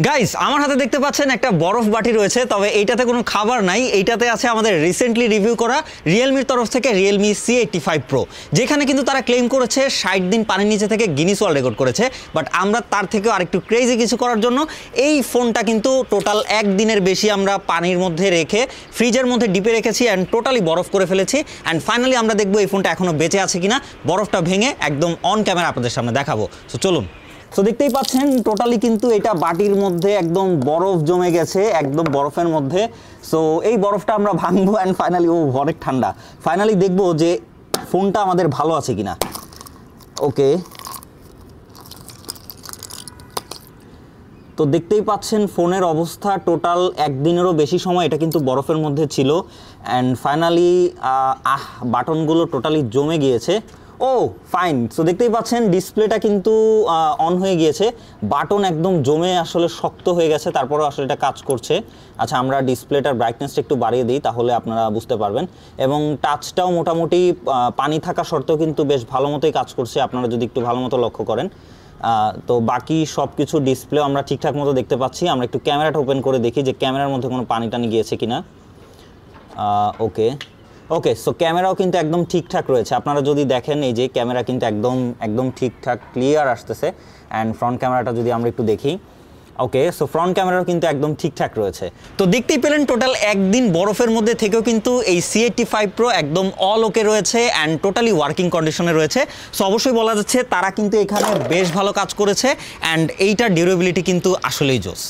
Guys আমার হাতে দেখতে পাচ্ছেন একটা বরফ বাটি রয়েছে, তবে এইটাতে কোনো খাবার নাই। এইটাতে আছে আমাদের রিসেন্টলি রিভিউ করা রিয়েলমির তরফ থেকে রিয়েলমি C85 Pro, যেখানে কিন্তু তারা ক্লেম করেছে 60 দিন পানির নিচে থেকে গিনিস ওয়ার্ল্ড রেকর্ড করেছে। বাট আমরা তার থেকেও আরেকটু ক্রেজি কিছু করার জন্য এই ফোনটা কিন্তু টোটাল 1 দিনের বেশি আমরা পানির মধ্যে রেখে ফ্রিজের মধ্যে ডিপে রেখেছি অ্যান্ড টোটালি বরফ করে ফেলেছি। অ্যান্ড ফাইনালি আমরা দেখবো এই ফোনটা এখনও বেঁচে আছে কিনা, বরফটা ভেঙে একদম অন ক্যামেরা আপনাদের সামনে দেখাবো। সো চলুন। সো দেখতেই পাচ্ছেন টোটালি কিন্তু এটা বাটির মধ্যে একদম বরফ জমে গেছে, একদম বরফের মধ্যে। সো এই বরফটা আমরা ভাঙবো অ্যান্ড ফাইনালি অনেক ঠান্ডা, ফাইনালি দেখবো যে ফোনটা আমাদের ভালো আছে কিনা। ওকে, তো দেখতেই পাচ্ছেন ফোনের অবস্থা টোটাল 1 দিনেরও বেশি সময় এটা কিন্তু বরফের মধ্যে ছিল। অ্যান্ড ফাইনালি বাটনগুলো টোটালি জমে গিয়েছে। ও ফাইন, সো দেখতেই পাচ্ছেন ডিসপ্লেটা কিন্তু অন হয়ে গিয়েছে, বাটন একদম জমে আসলে শক্ত হয়ে গেছে, তারপরেও আসলে এটা কাজ করছে। আচ্ছা, আমরা ডিসপ্লেটার ব্রাইটনেসটা একটু বাড়িয়ে দিই, তাহলে আপনারা বুঝতে পারবেন। এবং টাচটাও মোটামুটি পানি থাকা সত্ত্বেও কিন্তু বেশ ভালো মতোই কাজ করছে, আপনারা যদি একটু ভালো মতো লক্ষ্য করেন। তো বাকি সব কিছু ডিসপ্লেও আমরা ঠিকঠাক মতো দেখতে পাচ্ছি। আমরা একটু ক্যামেরাটা ওপেন করে দেখি যে ক্যামেরার মধ্যে কোনো পানি টানি গিয়েছে কিনা। ওকে, সো ক্যামেরাও কিন্তু একদম ঠিকঠাক রয়েছে। আপনারা যদি দেখেন এই যে ক্যামেরা কিন্তু একদম ঠিকঠাক ক্লিয়ার আসতেছে। অ্যান্ড ফ্রন্ট ক্যামেরাটা যদি আমরা একটু দেখি, ওকে, সো ফ্রন্ট ক্যামেরাও কিন্তু একদম ঠিকঠাক রয়েছে। তো দেখতেই পেলেন টোটাল 1 দিন বরফের মধ্যে থেকেও কিন্তু এই C85 Pro একদম অল ওকে রয়েছে অ্যান্ড টোটালি ওয়ার্কিং কন্ডিশনে রয়েছে। সো অবশ্যই বলা যাচ্ছে তারা কিন্তু এখানে বেশ ভালো কাজ করেছে অ্যান্ড এইটার ডিউরেবিলিটি কিন্তু আসলেই জোস।